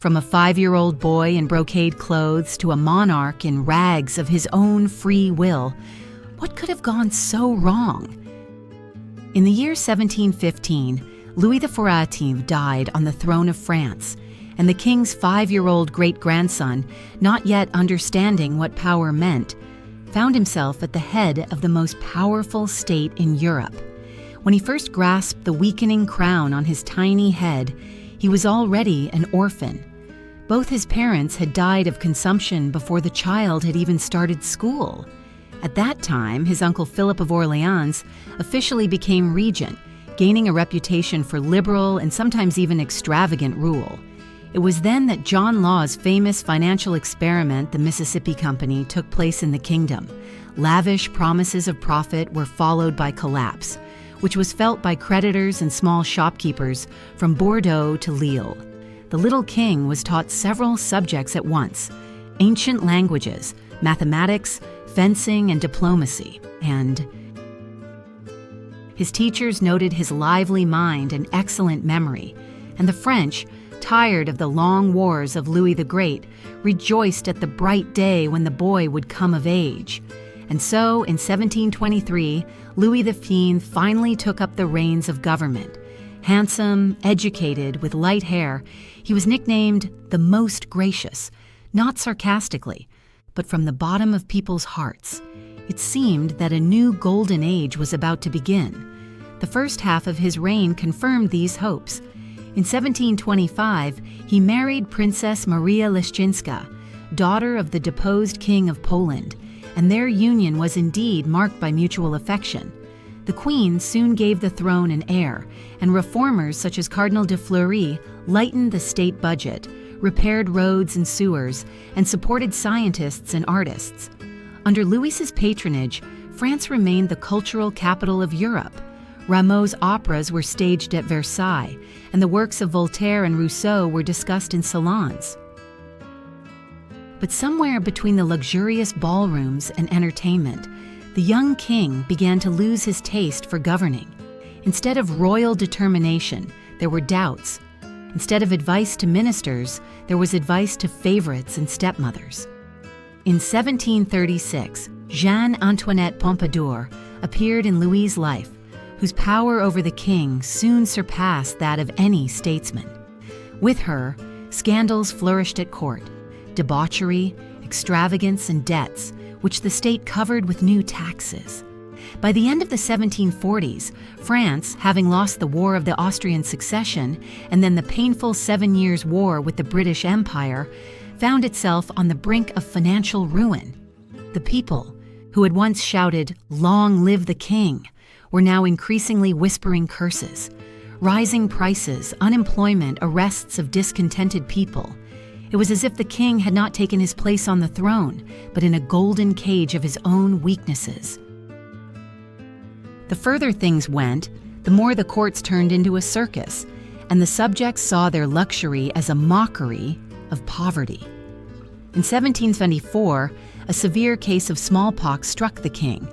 From a 5-year-old boy in brocade clothes to a monarch in rags of his own free will, what could have gone so wrong? In the year 1715, Louis XIV died on the throne of France, and the king's 5-year-old great-grandson, not yet understanding what power meant, found himself at the head of the most powerful state in Europe. When he first grasped the weakening crown on his tiny head, he was already an orphan. Both his parents had died of consumption before the child had even started school. At that time, his uncle Philip of Orleans officially became regent, gaining a reputation for liberal and sometimes even extravagant rule. It was then that John Law's famous financial experiment, the Mississippi Company, took place in the kingdom. Lavish promises of profit were followed by collapse, which was felt by creditors and small shopkeepers from Bordeaux to Lille. The little king was taught several subjects at once: ancient languages, mathematics, fencing, and diplomacy, and his teachers noted his lively mind and excellent memory, and the French, tired of the long wars of Louis the Great, rejoiced at the bright day when the boy would come of age. And so, in 1723, Louis XV finally took up the reins of government. Handsome, educated, with light hair, he was nicknamed the Most Gracious, not sarcastically, but from the bottom of people's hearts. It seemed that a new golden age was about to begin. The first half of his reign confirmed these hopes. In 1725, he married Princess Maria Leszczyńska, daughter of the deposed King of Poland, and their union was indeed marked by mutual affection. The Queen soon gave the throne an heir, and reformers such as Cardinal de Fleury lightened the state budget, repaired roads and sewers, and supported scientists and artists. Under Louis's patronage, France remained the cultural capital of Europe. Rameau's operas were staged at Versailles, and the works of Voltaire and Rousseau were discussed in salons. But somewhere between the luxurious ballrooms and entertainment, the young king began to lose his taste for governing. Instead of royal determination, there were doubts. Instead of advice to ministers, there was advice to favorites and stepmothers. In 1736, Jeanne Antoinette Pompadour appeared in Louis's life, whose power over the king soon surpassed that of any statesman. With her, scandals flourished at court: debauchery, extravagance, and debts, which the state covered with new taxes. By the end of the 1740s, France, having lost the War of the Austrian Succession and then the painful 7 Years' War with the British Empire, found itself on the brink of financial ruin. The people, who had once shouted, "Long live the king," were now increasingly whispering curses. Rising prices, unemployment, arrests of discontented people. It was as if the king had not taken his place on the throne, but in a golden cage of his own weaknesses. The further things went, the more the courts turned into a circus, and the subjects saw their luxury as a mockery of poverty. In 1774, a severe case of smallpox struck the king.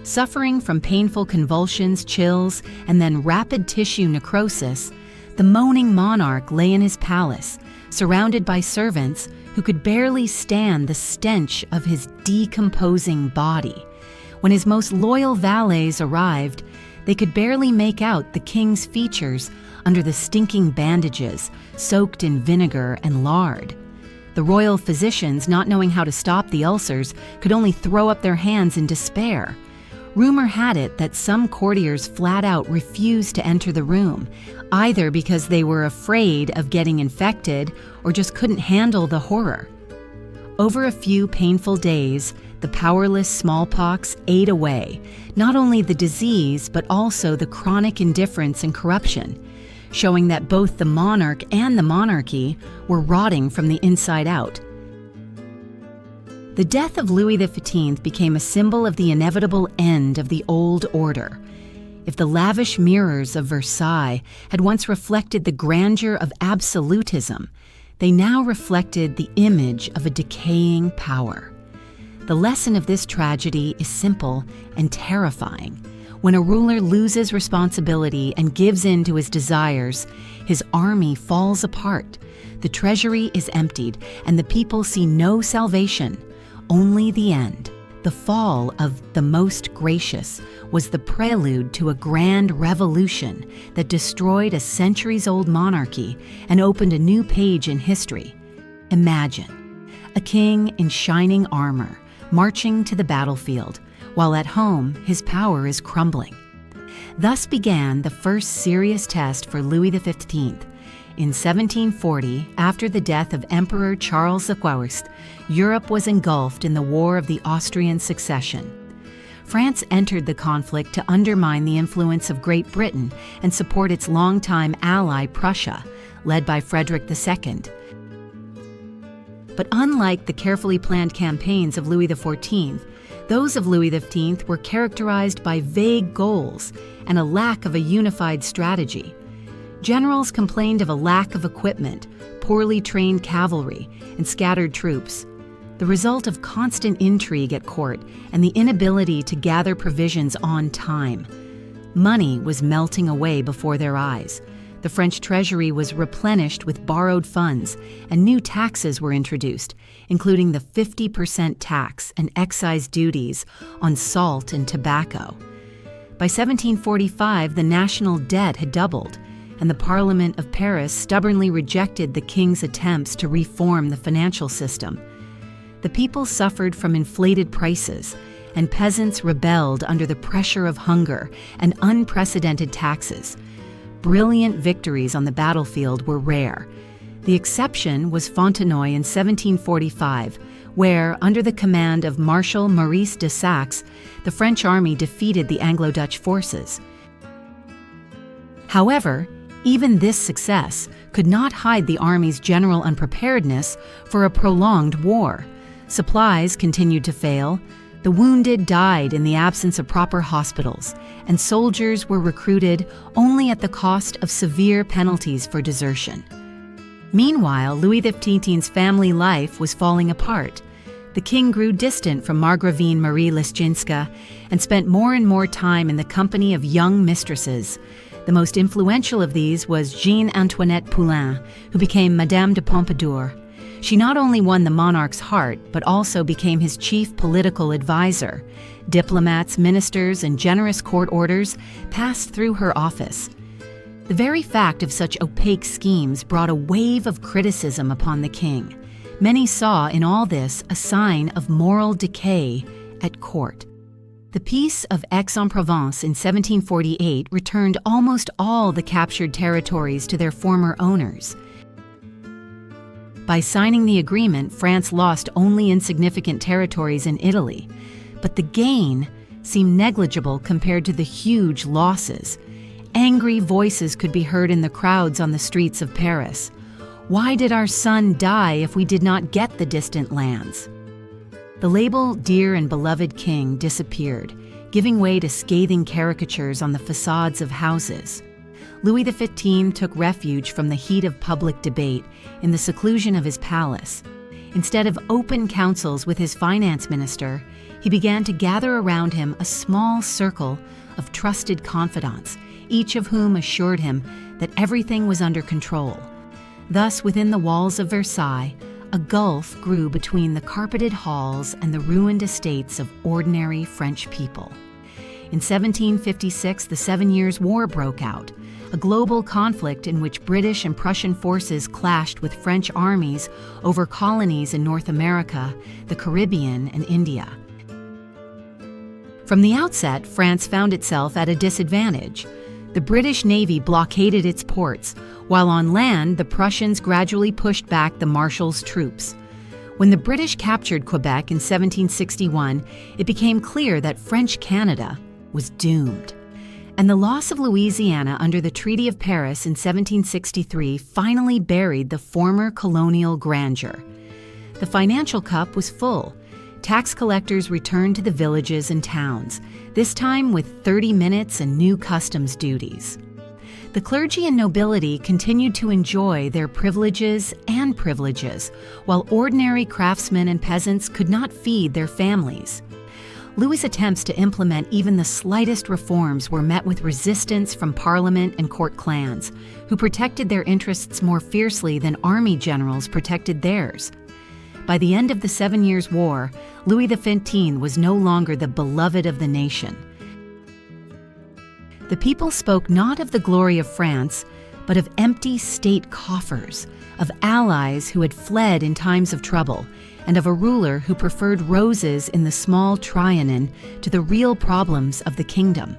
Suffering from painful convulsions, chills, and then rapid tissue necrosis, the moaning monarch lay in his palace, surrounded by servants who could barely stand the stench of his decomposing body. When his most loyal valets arrived, they could barely make out the king's features under the stinking bandages soaked in vinegar and lard. The royal physicians, not knowing how to stop the ulcers, could only throw up their hands in despair. Rumor had it that some courtiers flat out refused to enter the room, either because they were afraid of getting infected or just couldn't handle the horror. Over a few painful days, the powerless smallpox ate away, not only the disease, but also the chronic indifference and corruption, showing that both the monarch and the monarchy were rotting from the inside out. The death of Louis XV became a symbol of the inevitable end of the old order. If the lavish mirrors of Versailles had once reflected the grandeur of absolutism, they now reflected the image of a decaying power. The lesson of this tragedy is simple and terrifying. When a ruler loses responsibility and gives in to his desires, his army falls apart. The treasury is emptied, and the people see no salvation, only the end. The fall of the Most Gracious was the prelude to a grand revolution that destroyed a centuries-old monarchy and opened a new page in history. Imagine a king in shining armor marching to the battlefield, while at home his power is crumbling. Thus began the first serious test for Louis XV. In 1740, after the death of Emperor Charles I, Europe was engulfed in the War of the Austrian Succession. France entered the conflict to undermine the influence of Great Britain and support its longtime ally Prussia, led by Frederick II. But unlike the carefully planned campaigns of Louis XIV, those of Louis XV were characterized by vague goals and a lack of a unified strategy. Generals complained of a lack of equipment, poorly trained cavalry, and scattered troops, the result of constant intrigue at court and the inability to gather provisions on time. Money was melting away before their eyes. The French treasury was replenished with borrowed funds, and new taxes were introduced, including the 50% tax and excise duties on salt and tobacco. By 1745, the national debt had doubled, and the Parliament of Paris stubbornly rejected the king's attempts to reform the financial system. The people suffered from inflated prices, and peasants rebelled under the pressure of hunger and unprecedented taxes. Brilliant victories on the battlefield were rare. The exception was Fontenoy in 1745, where, under the command of Marshal Maurice de Saxe, the French army defeated the Anglo-Dutch forces. However, even this success could not hide the army's general unpreparedness for a prolonged war. Supplies continued to fail, the wounded died in the absence of proper hospitals, and soldiers were recruited only at the cost of severe penalties for desertion. Meanwhile, Louis XV's family life was falling apart. The king grew distant from Margravine Marie Leszczyńska and spent more and more time in the company of young mistresses. The most influential of these was Jeanne Antoinette Poulain, who became Madame de Pompadour. She not only won the monarch's heart, but also became his chief political advisor. Diplomats, ministers, and generous court orders passed through her office. The very fact of such opaque schemes brought a wave of criticism upon the king. Many saw in all this a sign of moral decay at court. The Peace of Aix-en-Provence in 1748 returned almost all the captured territories to their former owners. By signing the agreement, France lost only insignificant territories in Italy, but the gain seemed negligible compared to the huge losses. Angry voices could be heard in the crowds on the streets of Paris. Why did our son die if we did not get the distant lands? The label "Dear and Beloved King" disappeared, giving way to scathing caricatures on the facades of houses. Louis XV took refuge from the heat of public debate in the seclusion of his palace. Instead of open councils with his finance minister, he began to gather around him a small circle of trusted confidants, each of whom assured him that everything was under control. Thus, within the walls of Versailles, a gulf grew between the carpeted halls and the ruined estates of ordinary French people. In 1756, the 7 Years' War broke out, a global conflict in which British and Prussian forces clashed with French armies over colonies in North America, the Caribbean, and India. From the outset, France found itself at a disadvantage. The British Navy blockaded its ports, while on land, the Prussians gradually pushed back the Marshal's troops. When the British captured Quebec in 1761, it became clear that French Canada was doomed. And the loss of Louisiana under the Treaty of Paris in 1763 finally buried the former colonial grandeur. The financial cup was full. Tax collectors returned to the villages and towns, this time with 30 minutes and new customs duties. The clergy and nobility continued to enjoy their privileges, while ordinary craftsmen and peasants could not feed their families. Louis's attempts to implement even the slightest reforms were met with resistance from parliament and court clans, who protected their interests more fiercely than army generals protected theirs. By the end of the 7 Years' War, Louis XV was no longer the beloved of the nation. The people spoke not of the glory of France, but of empty state coffers, of allies who had fled in times of trouble, and of a ruler who preferred roses in the small Trianon to the real problems of the kingdom.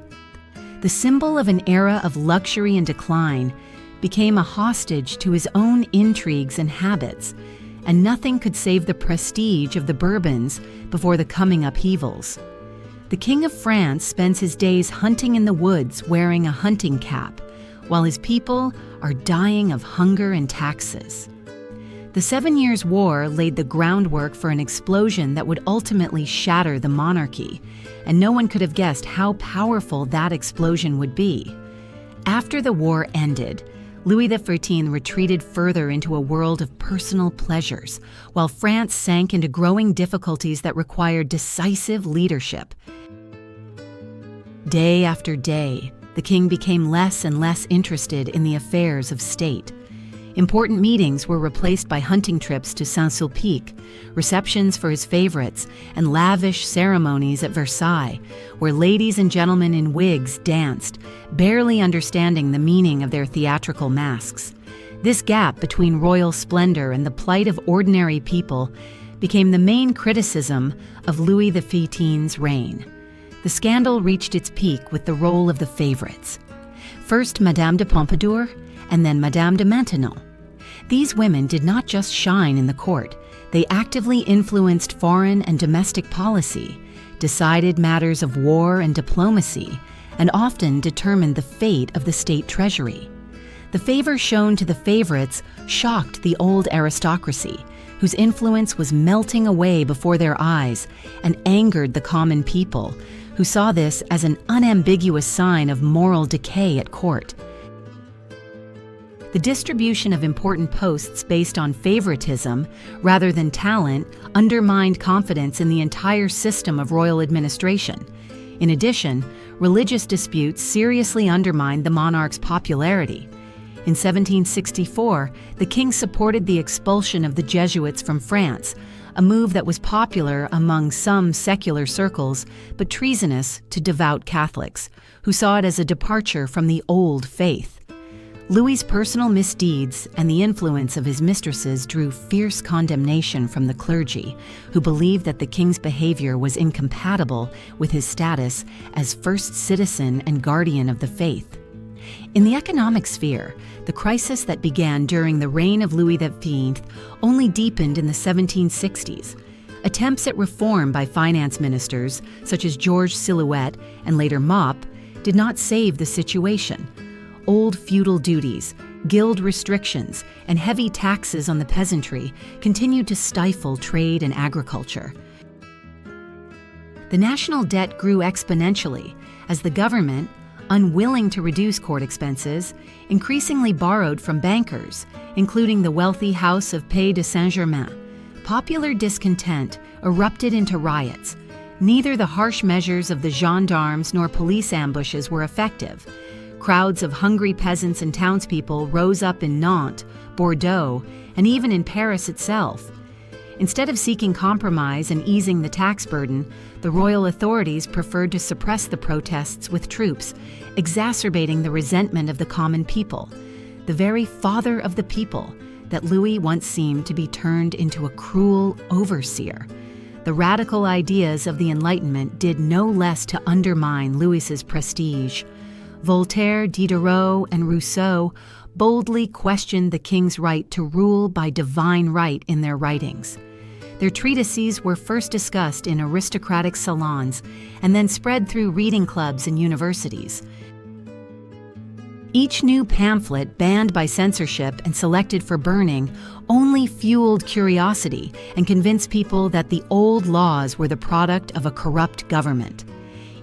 The symbol of an era of luxury and decline became a hostage to his own intrigues and habits, and nothing could save the prestige of the Bourbons before the coming upheavals. The King of France spends his days hunting in the woods wearing a hunting cap, while his people are dying of hunger and taxes. The 7 Years' War laid the groundwork for an explosion that would ultimately shatter the monarchy, and no one could have guessed how powerful that explosion would be. After the war ended, Louis XIV retreated further into a world of personal pleasures, while France sank into growing difficulties that required decisive leadership. Day after day, the king became less and less interested in the affairs of state. Important meetings were replaced by hunting trips to Saint-Sulpice, receptions for his favorites, and lavish ceremonies at Versailles, where ladies and gentlemen in wigs danced, barely understanding the meaning of their theatrical masks. This gap between royal splendor and the plight of ordinary people became the main criticism of Louis XV's reign. The scandal reached its peak with the role of the favorites. First Madame de Pompadour, and then Madame de Maintenon. These women did not just shine in the court, they actively influenced foreign and domestic policy, decided matters of war and diplomacy, and often determined the fate of the state treasury. The favor shown to the favorites shocked the old aristocracy, whose influence was melting away before their eyes, and angered the common people, who saw this as an unambiguous sign of moral decay at court. The distribution of important posts based on favoritism rather than talent undermined confidence in the entire system of royal administration. In addition, religious disputes seriously undermined the monarch's popularity. In 1764, the king supported the expulsion of the Jesuits from France, a move that was popular among some secular circles, but treasonous to devout Catholics, who saw it as a departure from the old faith. Louis's personal misdeeds and the influence of his mistresses drew fierce condemnation from the clergy, who believed that the king's behavior was incompatible with his status as first citizen and guardian of the faith. In the economic sphere, the crisis that began during the reign of Louis XV only deepened in the 1760s. Attempts at reform by finance ministers, such as Georges Silhouette and later Mop, did not save the situation. Old feudal duties, guild restrictions, and heavy taxes on the peasantry continued to stifle trade and agriculture. The national debt grew exponentially as the government, unwilling to reduce court expenses, increasingly borrowed from bankers, including the wealthy House of Pays de Saint-Germain. Popular discontent erupted into riots. Neither the harsh measures of the gendarmes nor police ambushes were effective. Crowds of hungry peasants and townspeople rose up in Nantes, Bordeaux, and even in Paris itself. Instead of seeking compromise and easing the tax burden, the royal authorities preferred to suppress the protests with troops, exacerbating the resentment of the common people. The very father of the people that Louis once seemed to be turned into a cruel overseer. The radical ideas of the Enlightenment did no less to undermine Louis's prestige. Voltaire, Diderot, and Rousseau boldly questioned the king's right to rule by divine right in their writings. Their treatises were first discussed in aristocratic salons and then spread through reading clubs and universities. Each new pamphlet banned by censorship and selected for burning only fueled curiosity and convinced people that the old laws were the product of a corrupt government.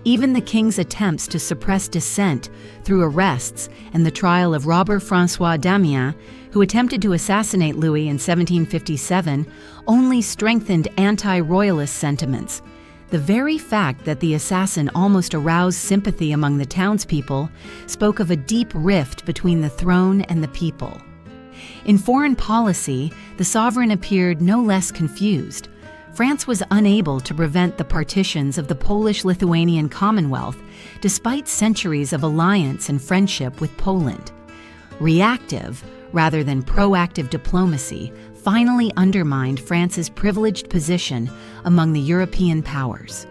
Even the king's attempts to suppress dissent through arrests and the trial of Robert François Damiens, who attempted to assassinate Louis in 1757, only strengthened anti-royalist sentiments. The very fact that the assassin almost aroused sympathy among the townspeople spoke of a deep rift between the throne and the people. In foreign policy, the sovereign appeared no less confused. France was unable to prevent the partitions of the Polish-Lithuanian Commonwealth, despite centuries of alliance and friendship with Poland. Reactive, rather than proactive diplomacy, finally undermined France's privileged position among the European powers.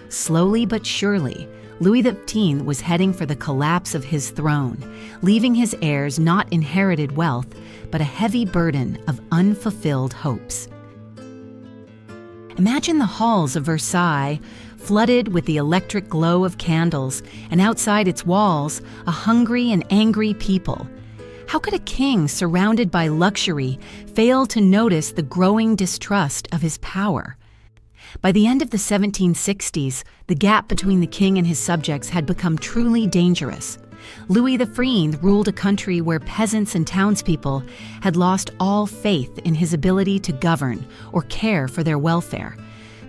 Slowly but surely, Louis XV was heading for the collapse of his throne, leaving his heirs not inherited wealth, but a heavy burden of unfulfilled hopes. Imagine the halls of Versailles, flooded with the electric glow of candles, and outside its walls, a hungry and angry people. How could a king surrounded by luxury fail to notice the growing distrust of his power? By the end of the 1760s, the gap between the king and his subjects had become truly dangerous. Louis XV ruled a country where peasants and townspeople had lost all faith in his ability to govern or care for their welfare.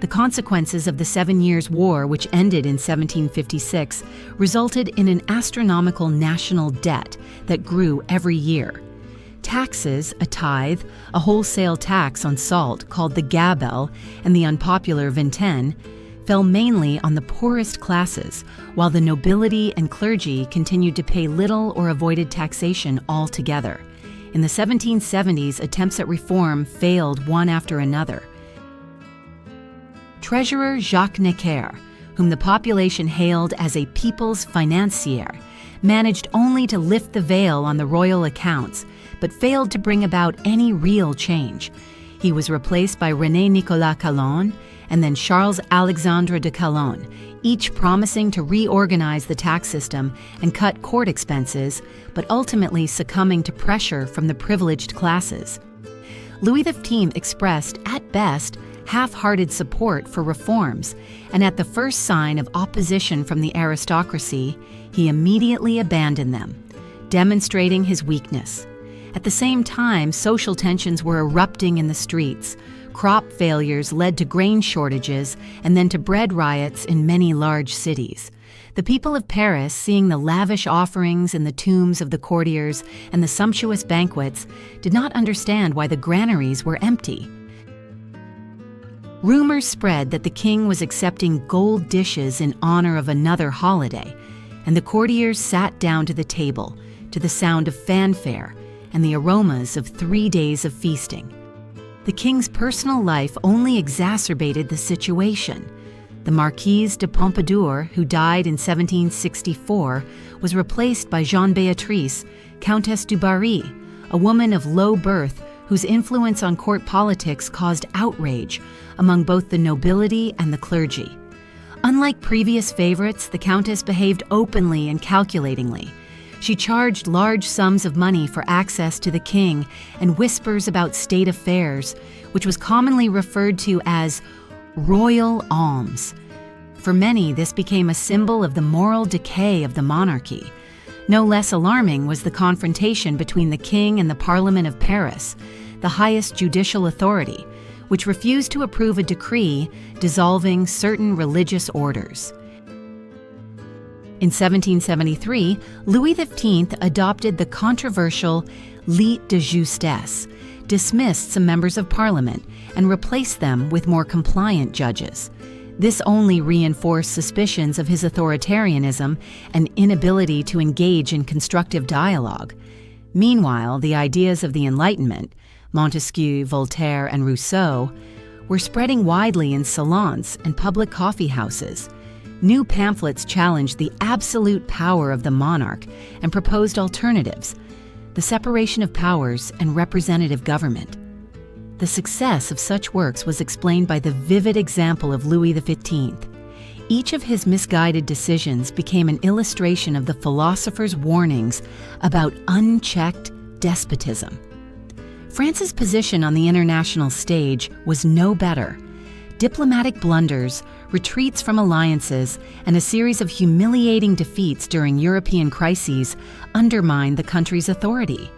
The consequences of the 7 Years' War, which ended in 1756, resulted in an astronomical national debt that grew every year. Taxes, a tithe, a wholesale tax on salt called the gabelle, and the unpopular vingtaine, fell mainly on the poorest classes, while the nobility and clergy continued to pay little or avoided taxation altogether. In the 1770s, attempts at reform failed one after another. Treasurer Jacques Necker, whom the population hailed as a people's financier, managed only to lift the veil on the royal accounts, but failed to bring about any real change. He was replaced by René Nicolas Calonne and then Charles-Alexandre de Calonne, each promising to reorganize the tax system and cut court expenses, but ultimately succumbing to pressure from the privileged classes. Louis XV expressed, at best, half-hearted support for reforms, and at the first sign of opposition from the aristocracy, he immediately abandoned them, demonstrating his weakness. At the same time, social tensions were erupting in the streets. Crop failures led to grain shortages and then to bread riots in many large cities. The people of Paris, seeing the lavish offerings in the tombs of the courtiers and the sumptuous banquets, did not understand why the granaries were empty. Rumors spread that the king was accepting gold dishes in honor of another holiday, and the courtiers sat down to the table to the sound of fanfare and the aromas of 3 days of feasting. The king's personal life only exacerbated the situation. The Marquise de Pompadour, who died in 1764, was replaced by Jeanne Beatrice, Countess du Barry, a woman of low birth whose influence on court politics caused outrage among both the nobility and the clergy. Unlike previous favorites, the Countess behaved openly and calculatingly. She charged large sums of money for access to the king and whispers about state affairs, which was commonly referred to as royal alms. For many, this became a symbol of the moral decay of the monarchy. No less alarming was the confrontation between the king and the Parliament of Paris, the highest judicial authority, which refused to approve a decree dissolving certain religious orders. In 1773, Louis XV adopted the controversial Lit de Justesse, dismissed some members of Parliament, and replaced them with more compliant judges. This only reinforced suspicions of his authoritarianism and inability to engage in constructive dialogue. Meanwhile, the ideas of the Enlightenment, Montesquieu, Voltaire, and Rousseau, were spreading widely in salons and public coffee houses. New pamphlets challenged the absolute power of the monarch and proposed alternatives, the separation of powers and representative government. The success of such works was explained by the vivid example of Louis XV. Each of his misguided decisions became an illustration of the philosopher's warnings about unchecked despotism. France's position on the international stage was no better. Diplomatic blunders, retreats from alliances, and a series of humiliating defeats during European crises undermined the country's authority.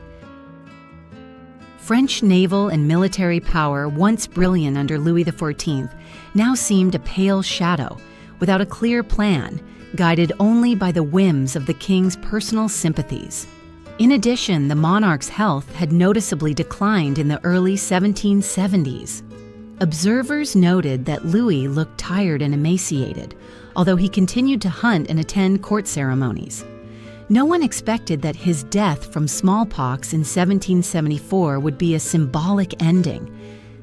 French naval and military power, once brilliant under Louis XIV, now seemed a pale shadow, without a clear plan, guided only by the whims of the king's personal sympathies. In addition, the monarch's health had noticeably declined in the early 1770s. Observers noted that Louis looked tired and emaciated, although he continued to hunt and attend court ceremonies. No one expected that his death from smallpox in 1774 would be a symbolic ending.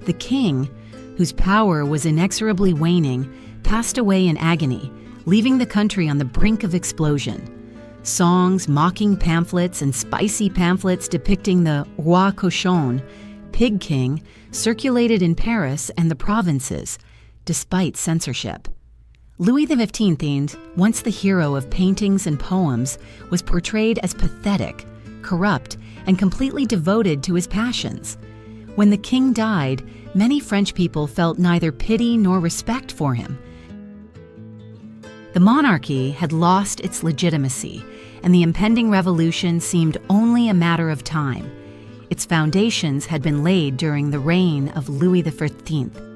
The king, whose power was inexorably waning, passed away in agony, leaving the country on the brink of explosion. Songs, mocking pamphlets, and spicy pamphlets depicting the Roi Cochon, Pig King, circulated in Paris and the provinces, despite censorship. Louis XV, once the hero of paintings and poems, was portrayed as pathetic, corrupt, and completely devoted to his passions. When the king died, many French people felt neither pity nor respect for him. The monarchy had lost its legitimacy, and the impending revolution seemed only a matter of time. Its foundations had been laid during the reign of Louis XIV.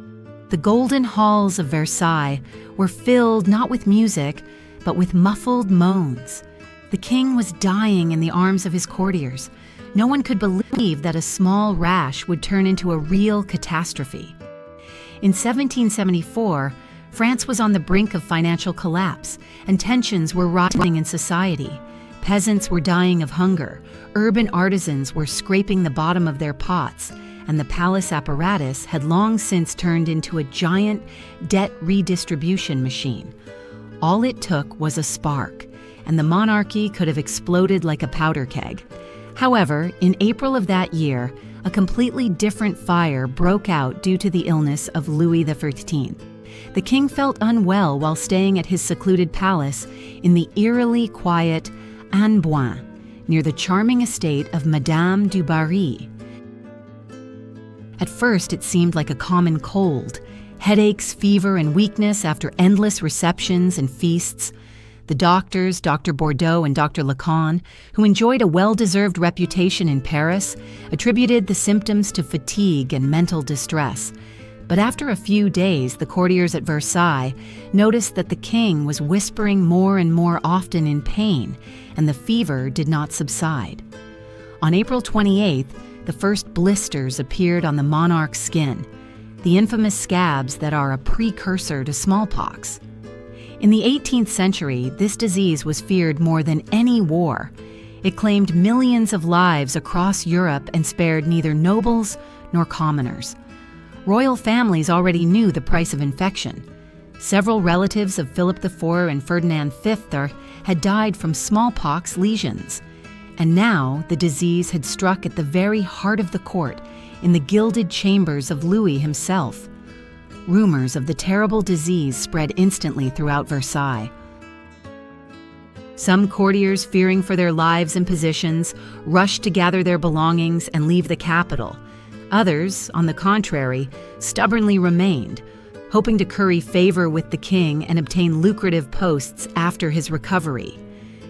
The golden halls of Versailles were filled not with music, but with muffled moans. The king was dying in the arms of his courtiers. No one could believe that a small rash would turn into a real catastrophe. In 1774, France was on the brink of financial collapse, and tensions were rising in society. Peasants were dying of hunger, urban artisans were scraping the bottom of their pots, and the palace apparatus had long since turned into a giant debt redistribution machine. All it took was a spark, and the monarchy could have exploded like a powder keg. However, in April of that year, a completely different fire broke out due to the illness of Louis XIV. The king felt unwell while staying at his secluded palace in the eerily quiet Amboise, near the charming estate of Madame du Barry. At first, it seemed like a common cold, headaches, fever, and weakness after endless receptions and feasts. The doctors, Dr. Bordeaux and Dr. Lacan, who enjoyed a well-deserved reputation in Paris, attributed the symptoms to fatigue and mental distress. But after a few days, the courtiers at Versailles noticed that the king was whispering more and more often in pain, and the fever did not subside. On April 28th, the first blisters appeared on the monarch's skin, the infamous scabs that are a precursor to smallpox. In the 18th century, this disease was feared more than any war. It claimed millions of lives across Europe and spared neither nobles nor commoners. Royal families already knew the price of infection. Several relatives of Philip IV and Ferdinand V had died from smallpox lesions. And now the disease had struck at the very heart of the court, in the gilded chambers of Louis himself. Rumors of the terrible disease spread instantly throughout Versailles. Some courtiers, fearing for their lives and positions, rushed to gather their belongings and leave the capital. Others, on the contrary, stubbornly remained, hoping to curry favor with the king and obtain lucrative posts after his recovery.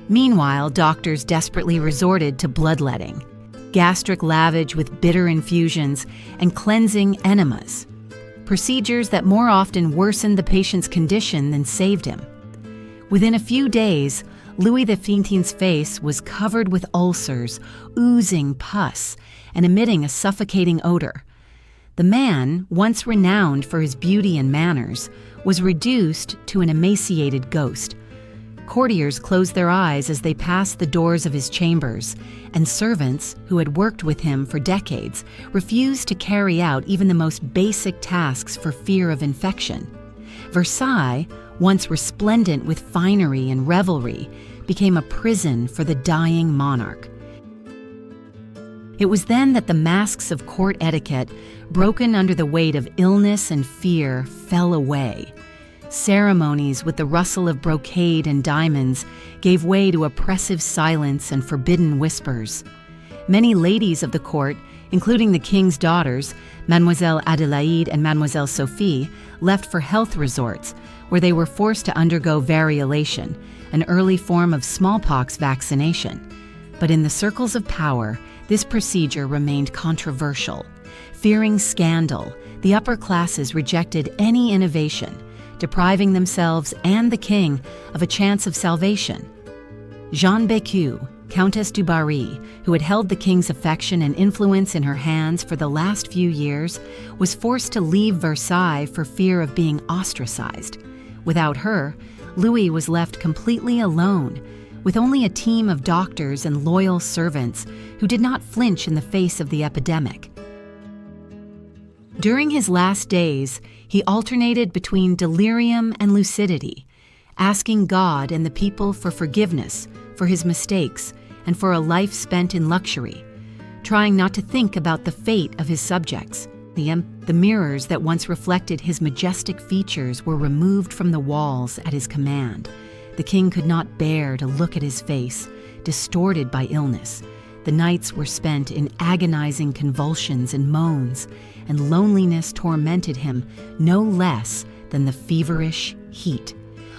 Meanwhile, doctors desperately resorted to bloodletting, gastric lavage with bitter infusions, and cleansing enemas, procedures that more often worsened the patient's condition than saved him. Within a few days, Louis XV's face was covered with ulcers, oozing pus, and emitting a suffocating odor. The man, once renowned for his beauty and manners, was reduced to an emaciated ghost. Courtiers closed their eyes as they passed the doors of his chambers, and servants, who had worked with him for decades, refused to carry out even the most basic tasks for fear of infection. Versailles, once resplendent with finery and revelry, became a prison for the dying monarch. It was then that the masks of court etiquette, broken under the weight of illness and fear, fell away. Ceremonies with the rustle of brocade and diamonds gave way to oppressive silence and forbidden whispers. Many ladies of the court, including the king's daughters, Mademoiselle Adélaïde and Mademoiselle Sophie, left for health resorts, where they were forced to undergo variolation, an early form of smallpox vaccination. But in the circles of power, this procedure remained controversial. Fearing scandal, the upper classes rejected any innovation, depriving themselves and the king of a chance of salvation. Jeanne Bécu, Countess du Barry, who had held the king's affection and influence in her hands for the last few years, was forced to leave Versailles for fear of being ostracized. Without her, Louis was left completely alone, with only a team of doctors and loyal servants who did not flinch in the face of the epidemic. During his last days, he alternated between delirium and lucidity, asking God and the people for forgiveness for his mistakes and for a life spent in luxury, trying not to think about the fate of his subjects. The mirrors that once reflected his majestic features were removed from the walls at his command. The king could not bear to look at his face, distorted by illness. The nights were spent in agonizing convulsions and moans, and loneliness tormented him no less than the feverish heat.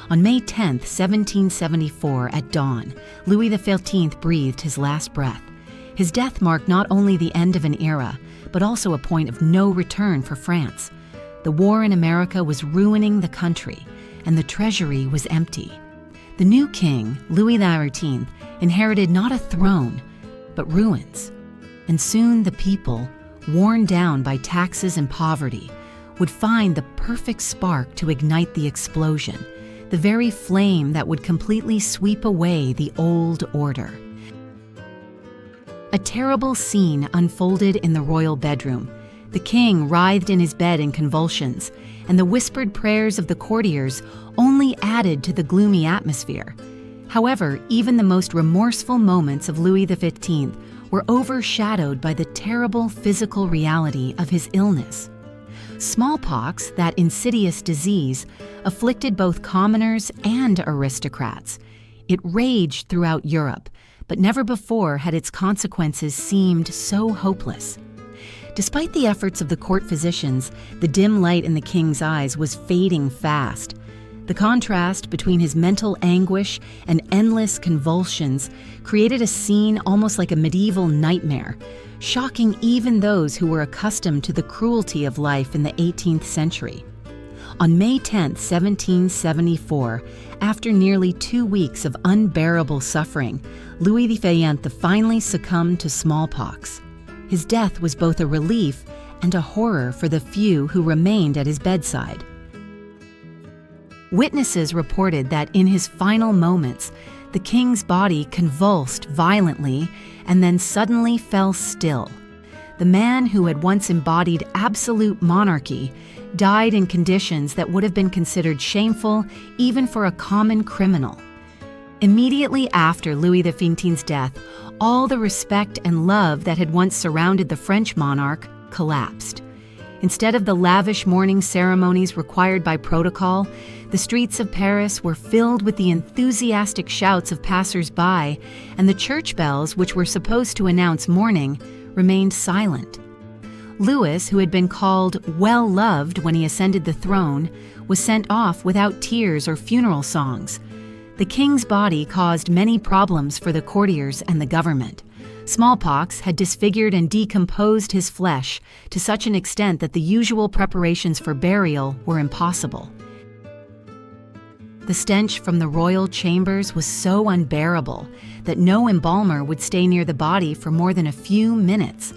On May 10, 1774, at dawn, Louis XIV breathed his last breath. His death marked not only the end of an era, but also a point of no return for France. The war in America was ruining the country, and the treasury was empty. The new king, Louis XIV, inherited not a throne, but ruins. And soon the people, worn down by taxes and poverty, would find the perfect spark to ignite the explosion, the very flame that would completely sweep away the old order. A terrible scene unfolded in the royal bedroom. The king writhed in his bed in convulsions, and the whispered prayers of the courtiers only added to the gloomy atmosphere. However, even the most remorseful moments of Louis XV were overshadowed by the terrible physical reality of his illness. Smallpox, that insidious disease, afflicted both commoners and aristocrats. It raged throughout Europe, but never before had its consequences seemed so hopeless. Despite the efforts of the court physicians, the dim light in the king's eyes was fading fast. The contrast between his mental anguish and endless convulsions created a scene almost like a medieval nightmare, shocking even those who were accustomed to the cruelty of life in the 18th century. On May 10, 1774, after nearly 2 weeks of unbearable suffering, Louis XV finally succumbed to smallpox. His death was both a relief and a horror for the few who remained at his bedside. Witnesses reported that in his final moments, the king's body convulsed violently and then suddenly fell still. The man who had once embodied absolute monarchy died in conditions that would have been considered shameful even for a common criminal. Immediately after Louis XV's death, all the respect and love that had once surrounded the French monarch collapsed. Instead of the lavish mourning ceremonies required by protocol, the streets of Paris were filled with the enthusiastic shouts of passers-by, and the church bells, which were supposed to announce mourning, remained silent. Louis, who had been called well-loved when he ascended the throne, was sent off without tears or funeral songs. The king's body caused many problems for the courtiers and the government. Smallpox had disfigured and decomposed his flesh to such an extent that the usual preparations for burial were impossible. The stench from the royal chambers was so unbearable that no embalmer would stay near the body for more than a few minutes.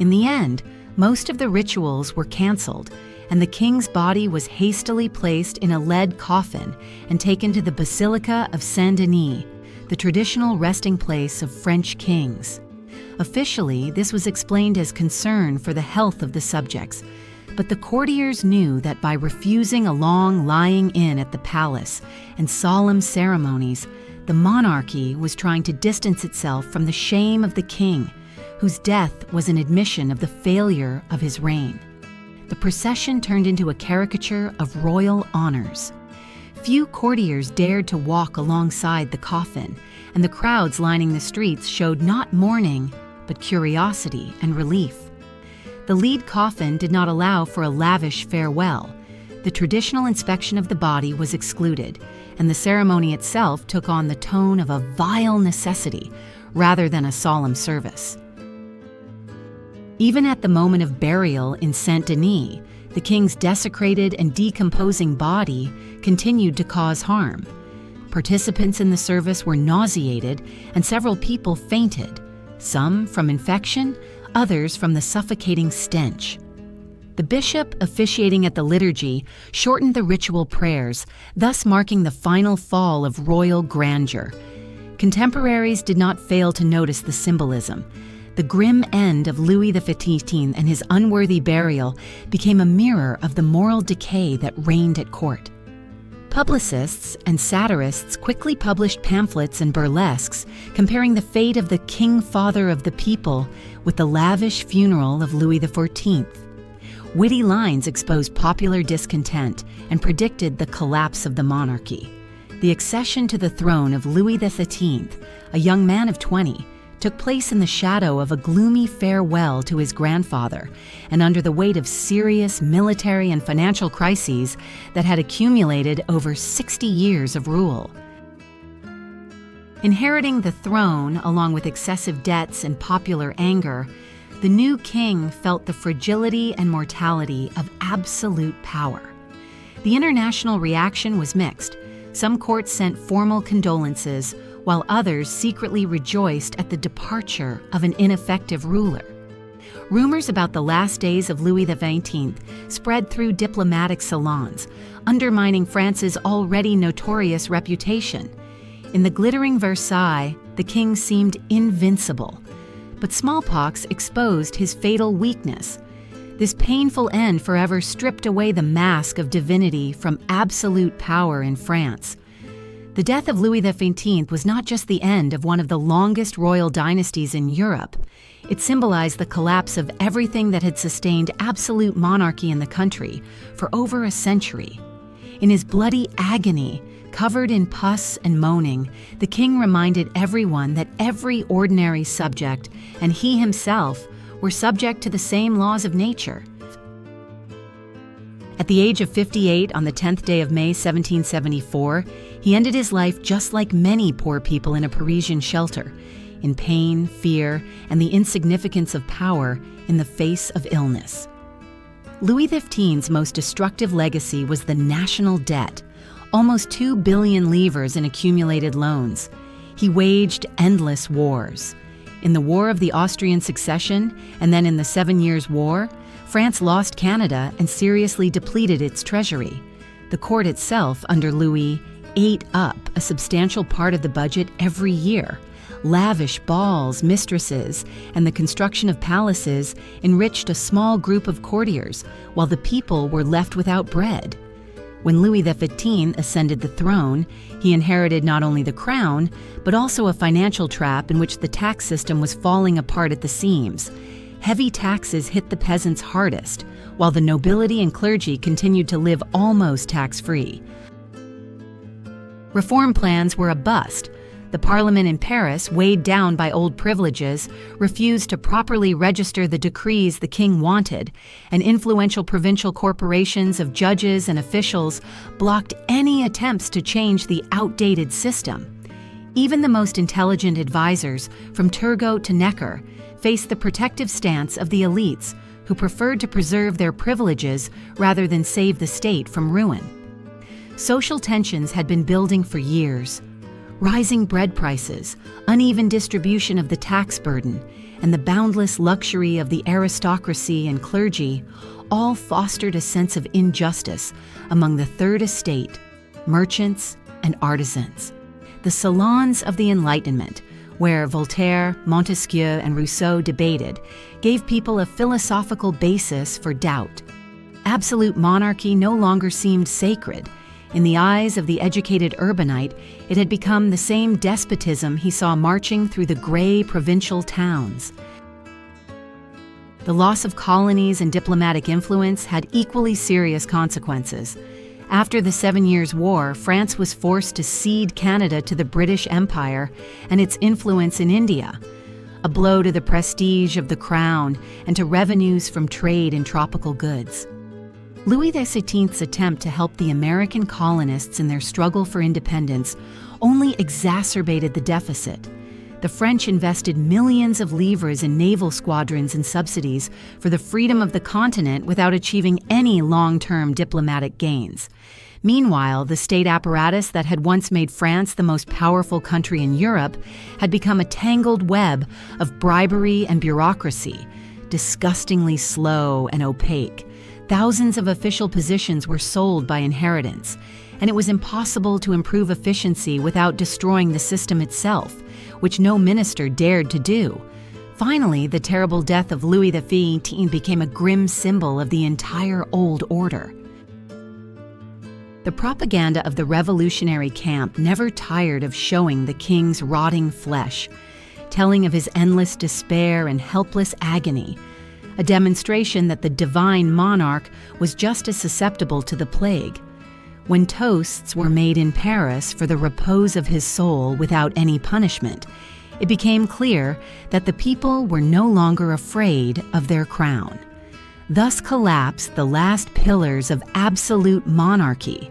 In the end, most of the rituals were canceled, and the king's body was hastily placed in a lead coffin and taken to the Basilica of Saint-Denis, the traditional resting place of French kings. Officially, this was explained as concern for the health of the subjects, but the courtiers knew that by refusing a long lying in at the palace and solemn ceremonies, the monarchy was trying to distance itself from the shame of the king, whose death was an admission of the failure of his reign. The procession turned into a caricature of royal honors. Few courtiers dared to walk alongside the coffin, and the crowds lining the streets showed not mourning, but curiosity and relief. The lead coffin did not allow for a lavish farewell. The traditional inspection of the body was excluded, and the ceremony itself took on the tone of a vile necessity, rather than a solemn service. Even at the moment of burial in Saint-Denis, the king's desecrated and decomposing body continued to cause harm. Participants in the service were nauseated, and several people fainted, some from infection, others from the suffocating stench. The bishop officiating at the liturgy shortened the ritual prayers, thus marking the final fall of royal grandeur. Contemporaries did not fail to notice the symbolism. The grim end of Louis XV and his unworthy burial became a mirror of the moral decay that reigned at court. Publicists and satirists quickly published pamphlets and burlesques comparing the fate of the king father of the people with the lavish funeral of Louis XIV. Witty lines exposed popular discontent and predicted the collapse of the monarchy. The accession to the throne of Louis XV, a young man of 20, took place in the shadow of a gloomy farewell to his grandfather and under the weight of serious military and financial crises that had accumulated over 60 years of rule. Inheriting the throne along with excessive debts and popular anger, the new king felt the fragility and mortality of absolute power. The international reaction was mixed. Some courts sent formal condolences, while others secretly rejoiced at the departure of an ineffective ruler. Rumors about the last days of Louis XV spread through diplomatic salons, undermining France's already notorious reputation. In the glittering Versailles, the king seemed invincible, but smallpox exposed his fatal weakness. This painful end forever stripped away the mask of divinity from absolute power in France. The death of Louis XV was not just the end of one of the longest royal dynasties in Europe. It symbolized the collapse of everything that had sustained absolute monarchy in the country for over a century. In his bloody agony, covered in pus and moaning, the king reminded everyone that every ordinary subject, and he himself, were subject to the same laws of nature. At the age of 58, on the 10th day of May 1774, he ended his life just like many poor people in a Parisian shelter, in pain, fear, and the insignificance of power in the face of illness. Louis XV's most destructive legacy was the national debt, almost 2 billion livres in accumulated loans. He waged endless wars. In the War of the Austrian Succession, and then in the 7 Years' War, France lost Canada and seriously depleted its treasury. The court itself, under Louis, ate up a substantial part of the budget every year. Lavish balls, mistresses, and the construction of palaces enriched a small group of courtiers, while the people were left without bread. When Louis XV ascended the throne, he inherited not only the crown, but also a financial trap in which the tax system was falling apart at the seams. Heavy taxes hit the peasants hardest, while the nobility and clergy continued to live almost tax-free. Reform plans were a bust. The parliament in Paris, weighed down by old privileges, refused to properly register the decrees the king wanted, and influential provincial corporations of judges and officials blocked any attempts to change the outdated system. Even the most intelligent advisors, from Turgot to Necker, faced the protective stance of the elites, who preferred to preserve their privileges rather than save the state from ruin. Social tensions had been building for years. Rising bread prices, uneven distribution of the tax burden, and the boundless luxury of the aristocracy and clergy all fostered a sense of injustice among the Third Estate, merchants, and artisans. The salons of the Enlightenment, where Voltaire, Montesquieu, and Rousseau debated, gave people a philosophical basis for doubt. Absolute monarchy no longer seemed sacred. In the eyes of the educated urbanite, it had become the same despotism he saw marching through the gray provincial towns. The loss of colonies and diplomatic influence had equally serious consequences. After the 7 Years' War, France was forced to cede Canada to the British Empire and its influence in India, a blow to the prestige of the crown and to revenues from trade in tropical goods. Louis XV's attempt to help the American colonists in their struggle for independence only exacerbated the deficit. The French invested millions of livres in naval squadrons and subsidies for the freedom of the continent without achieving any long-term diplomatic gains. Meanwhile, the state apparatus that had once made France the most powerful country in Europe had become a tangled web of bribery and bureaucracy, disgustingly slow and opaque. Thousands of official positions were sold by inheritance, and it was impossible to improve efficiency without destroying the system itself, which no minister dared to do. Finally, the terrible death of Louis XV became a grim symbol of the entire old order. The propaganda of the revolutionary camp never tired of showing the king's rotting flesh, telling of his endless despair and helpless agony, a demonstration that the divine monarch was just as susceptible to the plague. When toasts were made in Paris for the repose of his soul without any punishment, it became clear that the people were no longer afraid of their crown. Thus collapsed the last pillars of absolute monarchy: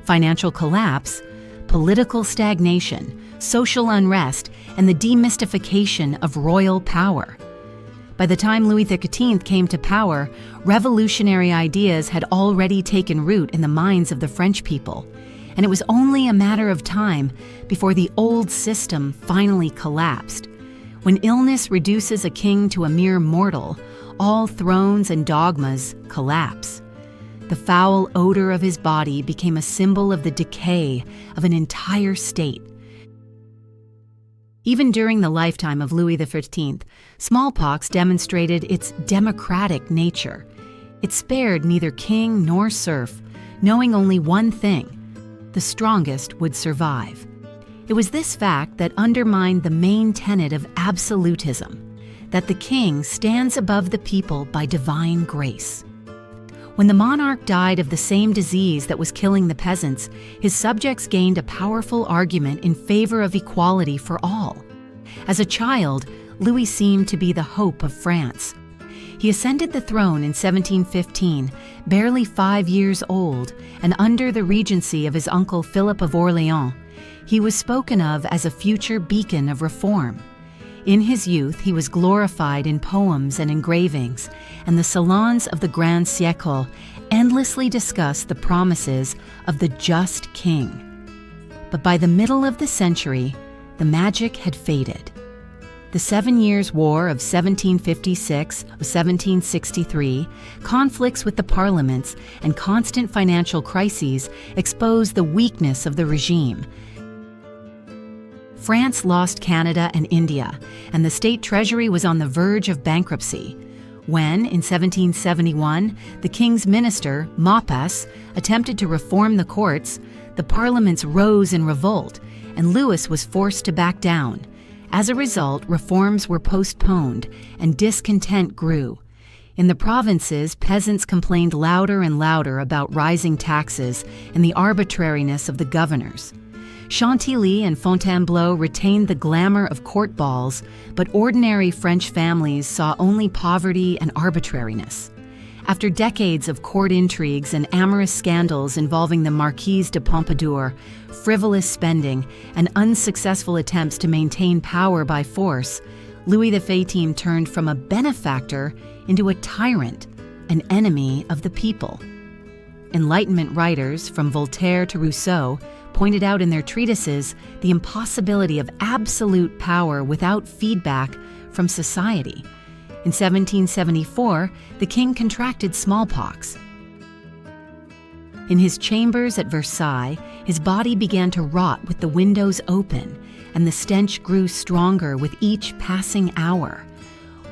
financial collapse, political stagnation, social unrest, and the demystification of royal power. By the time Louis XIII came to power, revolutionary ideas had already taken root in the minds of the French people, and it was only a matter of time before the old system finally collapsed. When illness reduces a king to a mere mortal, all thrones and dogmas collapse. The foul odor of his body became a symbol of the decay of an entire state. Even during the lifetime of Louis XV, smallpox demonstrated its democratic nature. It spared neither king nor serf, knowing only one thing: the strongest would survive. It was this fact that undermined the main tenet of absolutism, that the king stands above the people by divine grace. When the monarch died of the same disease that was killing the peasants, his subjects gained a powerful argument in favor of equality for all. As a child, Louis seemed to be the hope of France. He ascended the throne in 1715, barely 5 years old, and under the regency of his uncle Philip of Orléans. He was spoken of as a future beacon of reform. In his youth, he was glorified in poems and engravings, and the salons of the Grand Siècle endlessly discussed the promises of the just king. But by the middle of the century, the magic had faded. The 7 Years' War of 1756-1763, conflicts with the parliaments, and constant financial crises exposed the weakness of the regime. France lost Canada and India, and the state treasury was on the verge of bankruptcy. When, in 1771, the king's minister, Maupas, attempted to reform the courts, the parliaments rose in revolt, and Louis was forced to back down. As a result, reforms were postponed, and discontent grew. In the provinces, peasants complained louder and louder about rising taxes and the arbitrariness of the governors. Chantilly and Fontainebleau retained the glamour of court balls, but ordinary French families saw only poverty and arbitrariness. After decades of court intrigues and amorous scandals involving the Marquise de Pompadour, frivolous spending, and unsuccessful attempts to maintain power by force, Louis XV turned from a benefactor into a tyrant, an enemy of the people. Enlightenment writers, from Voltaire to Rousseau, pointed out in their treatises the impossibility of absolute power without feedback from society. In 1774, the king contracted smallpox. In his chambers at Versailles, his body began to rot with the windows open, and the stench grew stronger with each passing hour.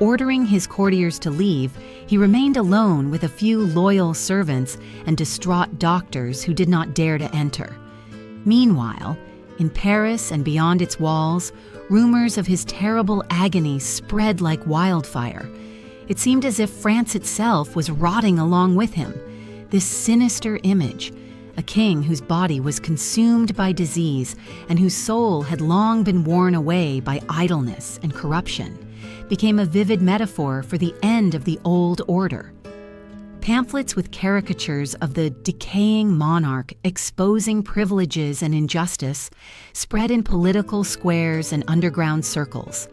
Ordering his courtiers to leave, he remained alone with a few loyal servants and distraught doctors who did not dare to enter. Meanwhile, in Paris and beyond its walls, rumors of his terrible agony spread like wildfire. It seemed as if France itself was rotting along with him. This sinister image, a king whose body was consumed by disease and whose soul had long been worn away by idleness and corruption, became a vivid metaphor for the end of the old order. Pamphlets with caricatures of the decaying monarch exposing privileges and injustice spread in political squares and underground circles.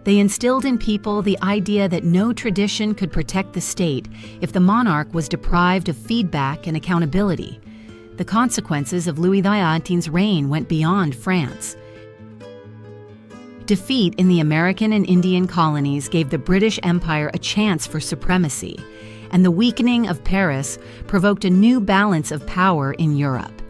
They instilled in people the idea that no tradition could protect the state if the monarch was deprived of feedback and accountability. The consequences of Louis XIX's reign went beyond France. Defeat in the American and Indian colonies gave the British Empire a chance for supremacy, and the weakening of Paris provoked a new balance of power in Europe.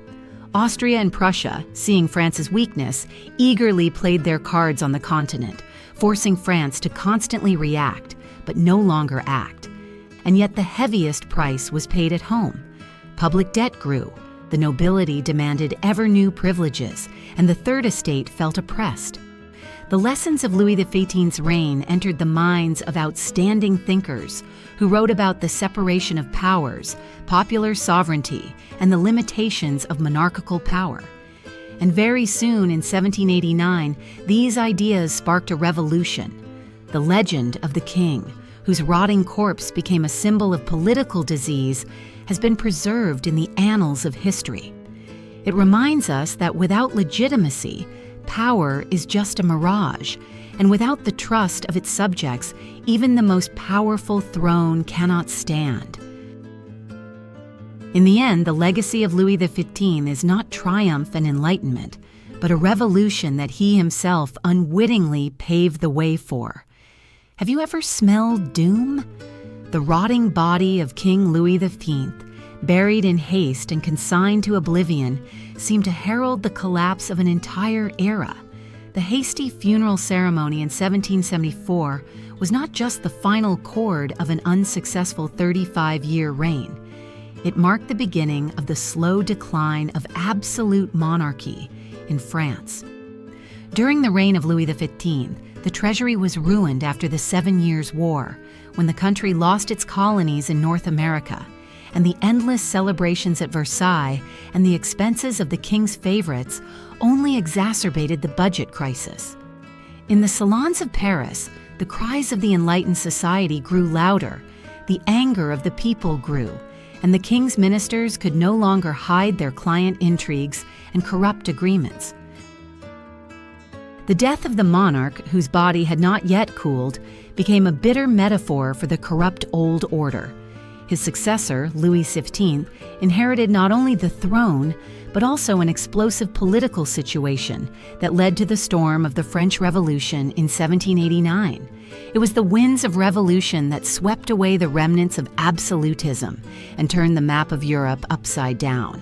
Austria and Prussia, seeing France's weakness, eagerly played their cards on the continent, forcing France to constantly react, but no longer act. And yet the heaviest price was paid at home. Public debt grew, the nobility demanded ever new privileges, and the Third Estate felt oppressed. The lessons of Louis XV's reign entered the minds of outstanding thinkers who wrote about the separation of powers, popular sovereignty, and the limitations of monarchical power. And very soon in 1789, these ideas sparked a revolution. The legend of the king, whose rotting corpse became a symbol of political disease, has been preserved in the annals of history. It reminds us that without legitimacy, power is just a mirage, and without the trust of its subjects, even the most powerful throne cannot stand. In the end, the legacy of Louis XV is not triumph and enlightenment, but a revolution that he himself unwittingly paved the way for. Have you ever smelled doom? The rotting body of King Louis XV, buried in haste and consigned to oblivion, seemed to herald the collapse of an entire era. The hasty funeral ceremony in 1774 was not just the final chord of an unsuccessful 35-year reign. It marked the beginning of the slow decline of absolute monarchy in France. During the reign of Louis XV, the treasury was ruined after the 7 Years' War, when the country lost its colonies in North America, and the endless celebrations at Versailles and the expenses of the king's favorites only exacerbated the budget crisis. In the salons of Paris, the cries of the enlightened society grew louder, the anger of the people grew, and the king's ministers could no longer hide their client intrigues and corrupt agreements. The death of the monarch, whose body had not yet cooled, became a bitter metaphor for the corrupt old order. His successor, Louis XV, inherited not only the throne, but also an explosive political situation that led to the storm of the French Revolution in 1789. It was the winds of revolution that swept away the remnants of absolutism and turned the map of Europe upside down.